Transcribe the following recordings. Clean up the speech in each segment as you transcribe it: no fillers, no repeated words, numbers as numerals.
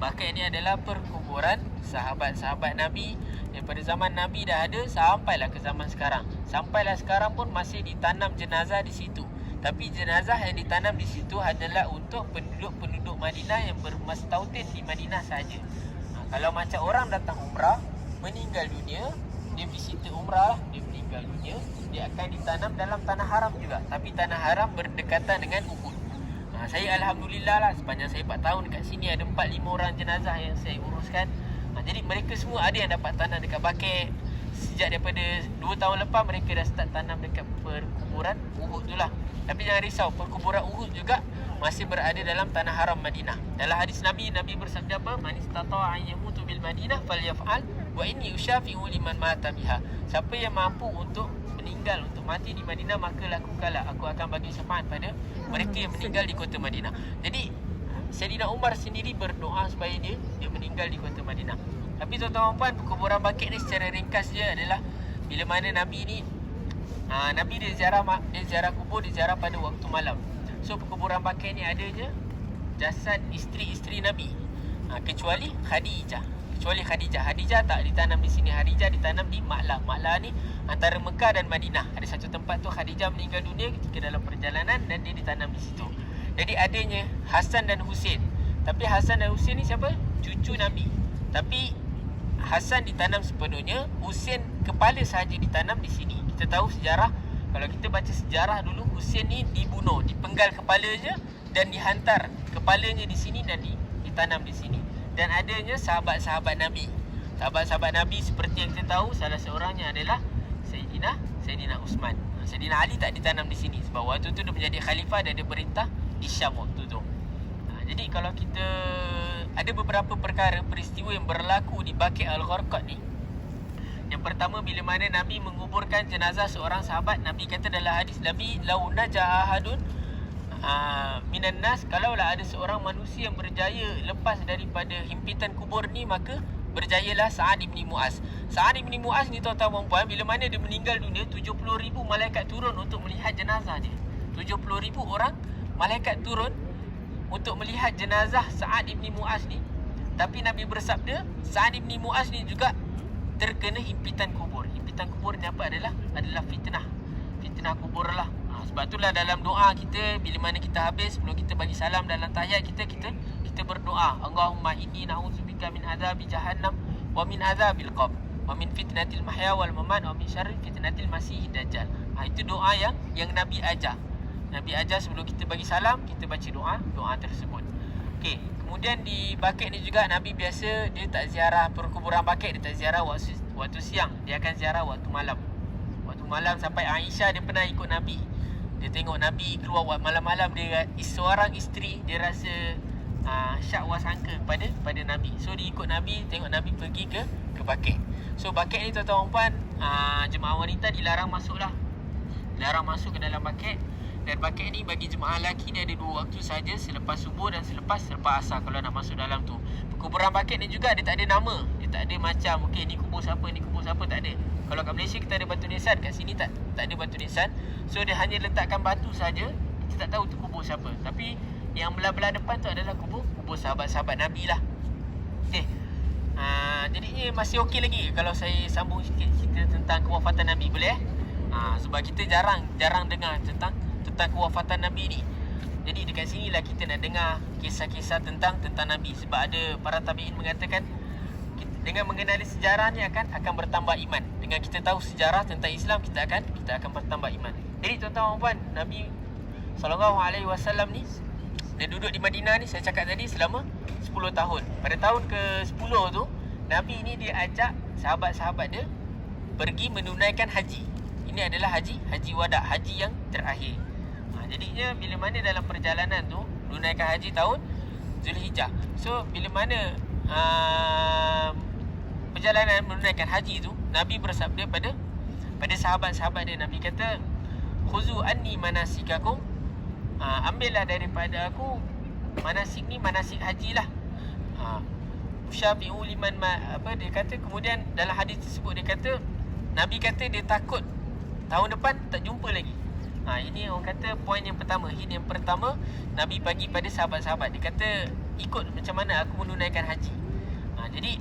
Baqi' ni adalah perkuburan sahabat-sahabat Nabi. Daripada zaman Nabi dah ada sampailah ke zaman sekarang. Sampailah sekarang pun masih ditanam jenazah di situ. Tapi jenazah yang ditanam di situ adalah untuk penduduk-penduduk Madinah yang bermastautin di Madinah saja. Kalau macam orang datang umrah, meninggal dunia, dia visit umrah, dia meninggal dunia, dia akan ditanam dalam tanah haram juga. Tapi tanah haram berdekatan dengan Uhud. Saya Alhamdulillah lah, sepanjang saya 4 tahun dekat sini ada 4-5 orang jenazah yang saya uruskan. Jadi mereka semua ada yang dapat tanam dekat Baqi'. Sejak daripada 2 tahun lepas mereka dah start tanam dekat perkuburan Uhud tu lah. Tapi jangan risau, perkuburan Uhud juga masih berada dalam tanah haram Madinah. Dalam hadis Nabi bersabda apa? Man istata'a an yamutu bil Madinah falyaf'al wa inni usyafi'u liman mata biha. Siapa yang mampu untuk meninggal, untuk mati di Madinah, maka lakukanlah. Aku akan bagi syafaat pada mereka yang meninggal di kota Madinah. Jadi Sayyidina Umar sendiri berdoa supaya dia meninggal di kota Madinah. Tapi tuan-tuan dan puan, perkuburan Baqi' ni secara ringkas dia adalah bila mana Nabi ni Nabi dia ziarah kubur, dia ziarah pada waktu malam. So perkuburan Baqi' ni adanya jasad isteri-isteri Nabi, kecuali Khadijah. Khadijah tak ditanam di sini. Khadijah ditanam di Ma'lah. Ma'lah ni antara Mekah dan Madinah. Ada satu tempat tu Khadijah meninggal dunia ketika dalam perjalanan dan dia ditanam di situ. Jadi adanya Hasan dan Husain. Tapi Hasan dan Husain ni siapa? Cucu Nabi. Tapi Hasan ditanam sepenuhnya, Husain kepala sahaja ditanam di sini. Kita tahu sejarah, kalau kita baca sejarah dulu, Husain ni dibunuh, dipenggal kepala je dan dihantar kepalanya di sini dan ditanam di sini. Dan adanya sahabat-sahabat Nabi. Sahabat-sahabat Nabi seperti yang kita tahu, salah seorangnya adalah Sayyidina Uthman. Sayyidina Ali tak ditanam di sini sebab waktu tu dia menjadi khalifah dan dia perintah di Syam waktu tu. Jadi kalau kita ada beberapa perkara, peristiwa yang berlaku di Baqi' Al-Gharqad ni. Yang pertama, bila mana Nabi menguburkan jenazah seorang sahabat, Nabi kata dalam hadis Nabi, lau naja ahadun minan nas, kalaulah ada seorang manusia yang berjaya lepas daripada himpitan kubur ni, maka berjayalah Sa'ad ibn Mu'az. Sa'ad ibn Mu'az ni tuan-tuan dan puan, bila mana dia meninggal dunia, 70,000 malaikat turun untuk melihat jenazah dia. 70,000 orang malaikat turun untuk melihat jenazah Sa'ad ibn Mu'az ni. Tapi Nabi bersabda, Sa'ad ibn Mu'az ni juga terkena himpitan kubur. Himpitan kubur ni apa adalah fitnah. Fitnah kubur lah. Sebab itulah dalam doa kita, bila mana kita habis, sebelum kita bagi salam dalam tahiyat kita berdoa, Allahumma inni na'udzubika min azabi jahannam wa min azabil qabr wa min fitnatil mahya wal mamat wa min syarri fitnatil masiihid dajjal. Itu doa yang Nabi ajar. Nabi ajar sebelum kita bagi salam, kita baca doa tersebut. Okey, kemudian di Baqi' ni juga Nabi biasa dia tak ziarah perkuburan Baqi', dia tak ziarah waktu siang, dia akan ziarah waktu malam. Waktu malam sampai Aisyah dia pernah ikut Nabi. Dia tengok Nabi keluar malam-malam, dia seorang isteri, dia rasa syak wasangka pada Nabi. So dia ikut Nabi, tengok Nabi pergi ke Baqi'. So Baqi' ni tuan-tuan puan, jemaah wanita dilarang masuk lah. Dilarang masuk ke dalam Baqi'. Dan Baqi' ni bagi jemaah lelaki ni ada 2 waktu saja, selepas subuh dan selepas asar kalau nak masuk dalam tu. Perkuburan Baqi' ni juga dia tak ada nama. Dia tak ada macam okey ni kubur siapa, tak ada. Kalau kat Malaysia kita ada batu nisan, kat sini tak ada batu nisan. So dia hanya letakkan batu saja. Kita tak tahu tu kubur siapa. Tapi yang belah-belah depan tu adalah kubur sahabat-sahabat Nabi lah. Okey. Jadinya masih okey lagi kalau saya sambung sikit cerita tentang kewafatan Nabi, boleh? Sebab kita jarang dengar tentang kewafatan Nabi ni. Jadi dekat sinilah kita nak dengar kisah-kisah tentang Nabi. Sebab ada para tabi'in mengatakan dengan mengenali sejarah ni akan bertambah iman. Dengan kita tahu sejarah tentang Islam, kita akan bertambah iman. Jadi tuan-tuan dan puan, Nabi SAW ni dia duduk di Madinah ni, saya cakap tadi, selama 10 tahun. Pada tahun ke-10 tu, Nabi ni dia ajak sahabat-sahabat dia pergi menunaikan haji. Ini adalah haji wada, haji yang terakhir. Jadinya bila mana dalam perjalanan tu menunaikan haji tahun Zulhijjah. So bila mana perjalanan menunaikan haji tu, Nabi bersabda pada sahabat-sahabat dia, Nabi kata, khuzu anni manasikakum, ambillah daripada aku manasik ni, manasik haji lah. Syafi'u liman dia kata. Kemudian dalam hadis tersebut dia kata, Nabi kata dia takut tahun depan tak jumpa lagi. Ini orang kata poin yang pertama, hint yang pertama Nabi bagi pada sahabat-sahabat. Dia kata ikut macam mana aku menunaikan haji. Jadi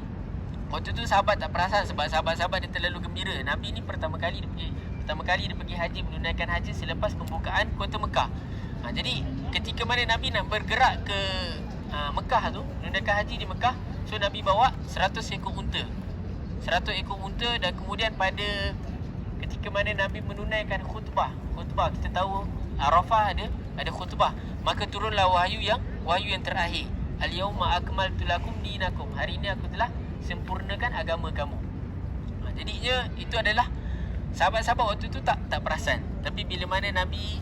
waktu tu sahabat tak perasan sebab sahabat-sahabat dia terlalu gembira. Nabi ni pertama kali dia pergi haji, menunaikan haji selepas pembukaan kota Mekah. Jadi ketika mana Nabi nak bergerak ke Mekah tu, menunaikan haji di Mekah, so Nabi bawa 100 ekor unta. 100 ekor unta, dan kemudian pada ketika mana Nabi menunaikan khutbah, kita tahu Arafah ada khutbah, maka turunlah wahyu yang terakhir. Al-yauma akmaltu lakum dinakum. Hari ini aku telah sempurnakan agama kamu. Jadinya itu adalah sahabat-sahabat waktu tu tak perasan. Tapi bila mana Nabi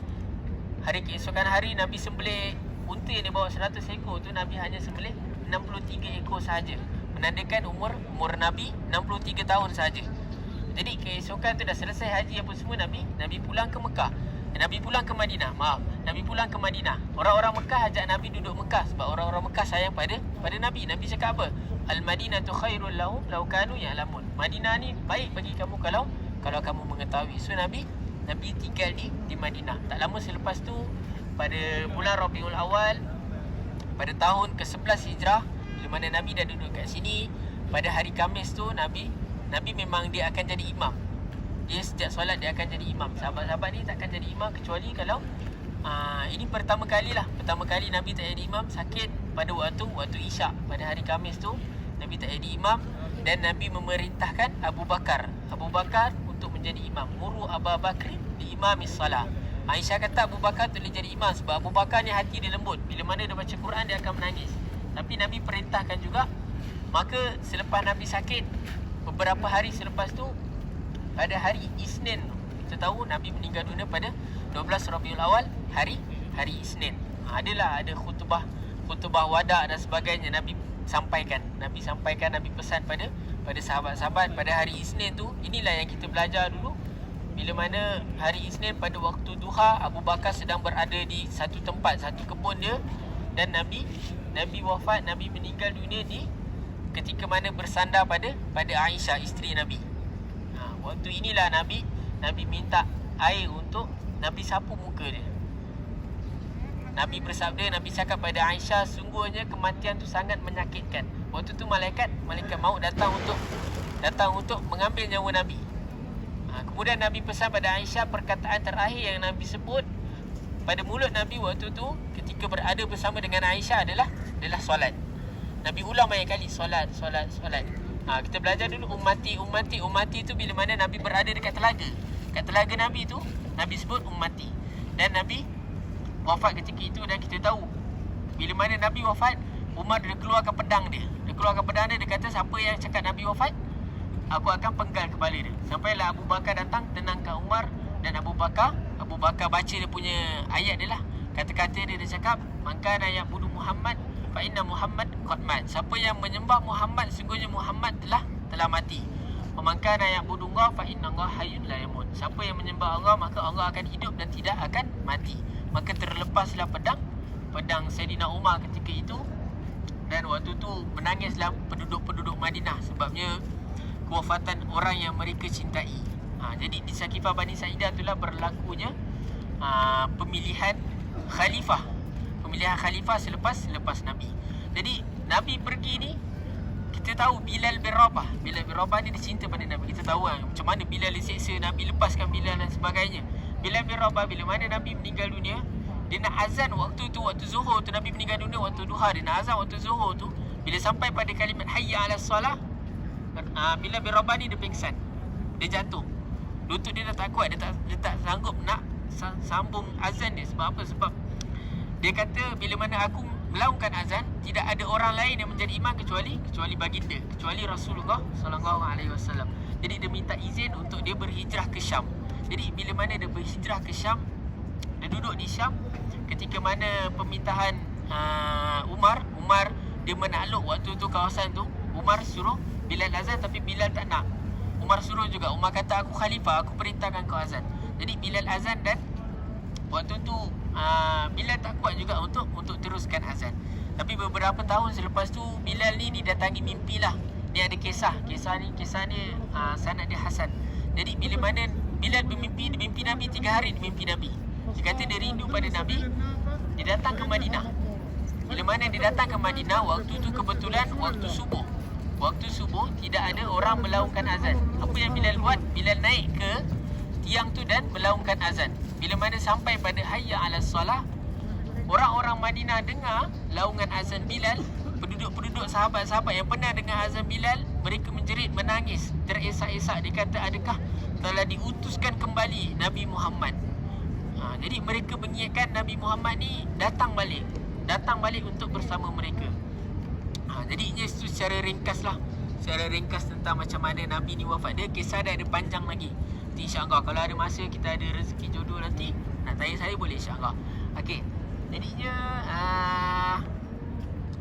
keesokan hari Nabi sembelih unta yang dia bawa 100 ekor tu, Nabi hanya sembelih 63 ekor sahaja, menandakan umur Nabi 63 tahun sahaja. Jadi keesokan tu dah selesai haji apa semua, Nabi pulang ke Mekah. Nabi pulang ke Madinah. Orang-orang Mekah ajak Nabi duduk Mekah sebab orang-orang Mekah sayang pada Nabi. Nabi cakap apa? Al-Madinatu khairul lahum law kanu ya'lamun. Madinah ni baik bagi kamu kalau kamu mengetahui. So Nabi tinggal di Madinah. Tak lama selepas tu, pada bulan Rabiul Awal, pada tahun ke-11 Hijrah, bila mana Nabi dah duduk kat sini, pada hari Khamis tu Nabi memang dia akan jadi imam. Dia setiap solat dia akan jadi imam. Sahabat-sahabat ni takkan jadi imam kecuali kalau ini pertama kali Nabi tak jadi imam, sakit pada waktu Isyak. Pada hari Khamis tu Nabi tak jadi imam, dan Nabi memerintahkan Abu Bakar untuk menjadi imam. Muru Abu Bakri di imamis salah. Aisyah kata Abu Bakar tu boleh jadi imam sebab Abu Bakar ni hati dia lembut. Bila mana dia baca Quran dia akan menangis. Tapi Nabi perintahkan juga. Maka selepas Nabi sakit, beberapa hari selepas tu, pada hari Isnin, kita tahu Nabi meninggal dunia pada 12 Rabiul Awal, hari Isnin. Ada khutbah wada' dan sebagainya Nabi sampaikan. Nabi pesan pada sahabat-sahabat pada hari Isnin tu. Inilah yang kita belajar dulu. Bila mana hari Isnin pada waktu duha, Abu Bakar sedang berada di satu tempat, satu kebun dia, dan Nabi wafat, Nabi meninggal dunia ketika mana bersandar pada Aisyah, isteri Nabi. Waktu inilah Nabi minta air untuk Nabi sapu muka dia. Nabi bersabda, Nabi cakap pada Aisyah, sungguhnya kematian tu sangat menyakitkan. Waktu tu malaikat maut datang untuk mengambil nyawa Nabi. Kemudian Nabi pesan pada Aisyah, perkataan terakhir yang Nabi sebut pada mulut Nabi waktu tu ketika berada bersama dengan Aisyah adalah solat. Nabi ulang banyak kali solat. Kita belajar dulu ummati tu bila mana Nabi berada dekat telaga. Kat telaga Nabi tu Nabi sebut ummati. Dan Nabi wafat ketika itu, dan kita tahu bila mana Nabi wafat, Umar dia keluarkan pedang dia. Dia kata, siapa yang cakap Nabi wafat, aku akan penggal kepala dia. Sampailah Abu Bakar datang tenangkan Umar, dan Abu Bakar baca dia punya ayat dia lah. Kata-kata dia cakap, mangkana ya'budu Muhammad fa inna Muhammad qad mat. Siapa yang menyembah Muhammad, sungguhnya Muhammad telah mati. Wa mangkana ya'budu Allah fa inna Allah hayyun la yamut. Siapa yang menyembah Allah, maka Allah akan hidup dan tidak akan mati. Maka terlepaslah pedang Sayyidina Umar ketika itu, dan waktu tu menangislah penduduk Madinah sebabnya kewafatan orang yang mereka cintai. Jadi di Saqifah Bani Sa'idah itulah berlakunya pemilihan khalifah selepas Nabi. Jadi Nabi pergi ni, kita tahu Bilal bin Rabah ni dia cinta pada Nabi. Kita tahu macam mana Bilal diseksa, Nabi lepaskan Bilal dan sebagainya. Bilal bin Rabah bila mana Nabi meninggal dunia, dia nak azan waktu zuhur tu. Nabi meninggal dunia waktu duha, dia nak azan waktu zuhur tu. Bila sampai pada kalimat hayya 'alas salah, Bilal bin Rabah ni dia pingsan. Dia jatuh. Lutut dia dah tak kuat, dia tak sanggup nak sambung azan dia. Sebab apa? Sebab dia kata bila mana aku melaungkan azan, tidak ada orang lain yang menjadi imam kecuali baginda, kecuali Rasulullah sallallahu alaihi wasallam. Jadi dia minta izin untuk dia berhijrah ke Syam. Jadi bila mana dia berhijrah ke Syam, dia duduk di Syam ketika mana pemintahan Umar dia menakluk waktu tu kawasan tu. Umar suruh Bilal azan, tapi Bilal tak nak. Umar suruh juga. Umar kata, aku khalifah, aku perintahkan kau azan. Jadi Bilal azan, dan waktu tu Bilal tak kuat juga untuk teruskan azan. Tapi beberapa tahun selepas tu Bilal ni datangi mimpi lah. Ni ada kisah ni sanad dia hasan. Jadi bila mana Bilal bermimpi, dia mimpi Nabi 3 hari, dia mimpi Nabi. Dia kata dia rindu pada Nabi. Dia datang ke Madinah. Bila mana dia datang ke Madinah, waktu tu kebetulan waktu subuh. Waktu subuh tidak ada orang melaungkan azan. Apa yang Bilal buat? Bilal naik ke tiang tu dan melaungkan azan. Bila mana sampai pada hayya 'alas solah, orang-orang Madinah dengar laungan azan Bilal. Penduduk-penduduk sahabat-sahabat yang pernah dengar azan Bilal, mereka menjerit, menangis, teresak-esak. Dia kata, adakah telah diutuskan kembali Nabi Muhammad? Jadi mereka mengingatkan Nabi Muhammad ni datang balik untuk bersama mereka. Jadi itu secara ringkas lah, secara ringkas tentang macam mana Nabi ni wafat. Dia kisah dia ada panjang lagi. Nanti insyaAllah kalau ada masa, kita ada rezeki jodoh nanti, nak tanya saya boleh insyaAllah. Okey, jadinya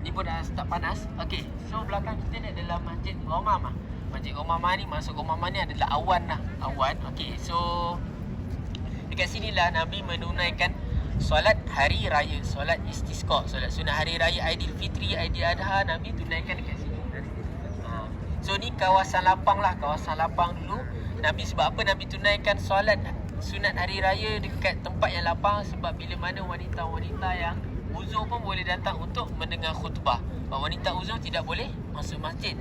ni pun dah start panas. Okey, so belakang kita ni adalah Masjid Ghamamah. Masjid Ghamamah ni, maksud Ghamamah ni adalah awan lah, awan. Okey, so dekat sinilah Nabi menunaikan solat hari raya, solat istisqa, solat sunat hari raya Aidilfitri, Aidiladha, Nabi tunaikan dekat sini. So ni kawasan lapang lah, kawasan lapang dulu. Nabi sebab apa Nabi tunaikan solat sunat hari raya dekat tempat yang lapang? Sebab bila mana wanita-wanita yang uzur pun boleh datang untuk mendengar khutbah. Bahawa wanita uzur tidak boleh masuk masjid.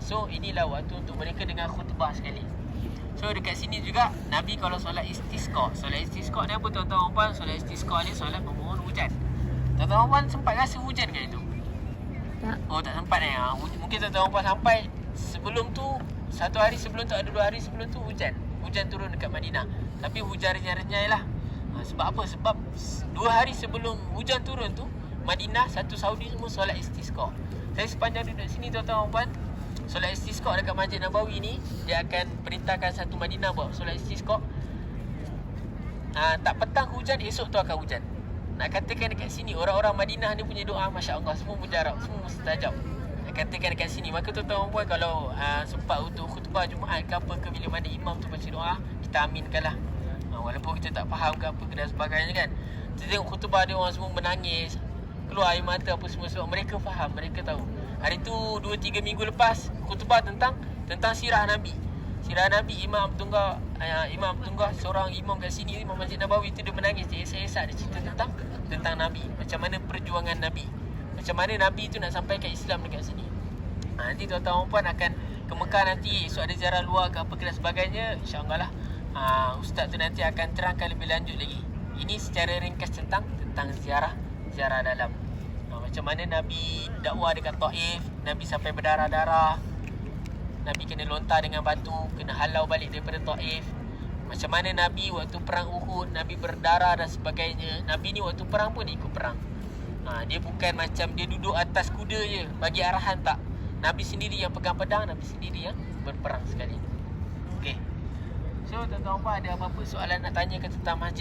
So inilah waktu untuk mereka dengar khutbah sekali. So dekat sini juga Nabi kalau solat istisqa. Solat istisqa ni apa tuan-tuan puan? Solat istisqa ni solat memohon hujan. Tuan-tuan puan sempat rasa hujan ke itu? Tak. Oh tak sempat mungkin tuan-tuan puan sampai sebelum tu, satu hari sebelum tu, ada 2 hari sebelum tu hujan. Hujan turun dekat Madinah. Tapi hujan renyai-renyai lah. Sebab apa? Sebab 2 hari sebelum hujan turun tu, Madinah, satu Saudi semua solat istisqa. Saya sepanjang duduk sini tuan-tuan puan, solat istisqa dekat Masjid Nabawi ni, dia akan perintahkan satu Madinah buat solat istisqa. Tak petang hujan, esok tu akan hujan. Nak katakan dekat sini, orang-orang Madinah ni punya doa, Masya Allah, semua mujarab, semua mustajab. Nak katakan dekat sini. Maka tuan-tuan puan, kalau sempat untuk khutbah Jumaat ke apa ke, bila mana imam tu baca doa, kita aminkan lah. Walaupun kita tak faham ke apa ke dan sebagainya kan. Kita tengok khutbah dia, orang semua menangis, keluar air mata apa semua. Sebab mereka faham, mereka tahu. Hari tu 2-3 minggu lepas khutbah tentang sirah Nabi. Sirah Nabi, Imam Tunggah, seorang imam kat sini, Imam Masjid Nabawi tu, dia menangis, dia esak-esak, dia cerita tentang Nabi. Macam mana perjuangan Nabi, macam mana Nabi tu nak sampaikan Islam dekat sini. Nanti tuan-tuan puan akan ke Mekah nanti, esok ada ziarah luar ke apa ke dan sebagainya, insya-Allah lah. Ustaz tu nanti akan terangkan lebih lanjut lagi. Ini secara ringkas tentang ziarah dalam. Macam mana Nabi dakwah dekat Taif, Nabi sampai berdarah-darah, Nabi kena lontar dengan batu, kena halau balik daripada Taif. Macam mana Nabi waktu perang Uhud, Nabi berdarah dan sebagainya. Nabi ni waktu perang pun ikut perang. Dia bukan macam dia duduk atas kuda je bagi arahan, tak. Nabi sendiri yang pegang pedang, Nabi sendiri yang berperang sekali. Okey. So tuan-tuan puan, ada apa-apa soalan nak tanya ke tentang masjid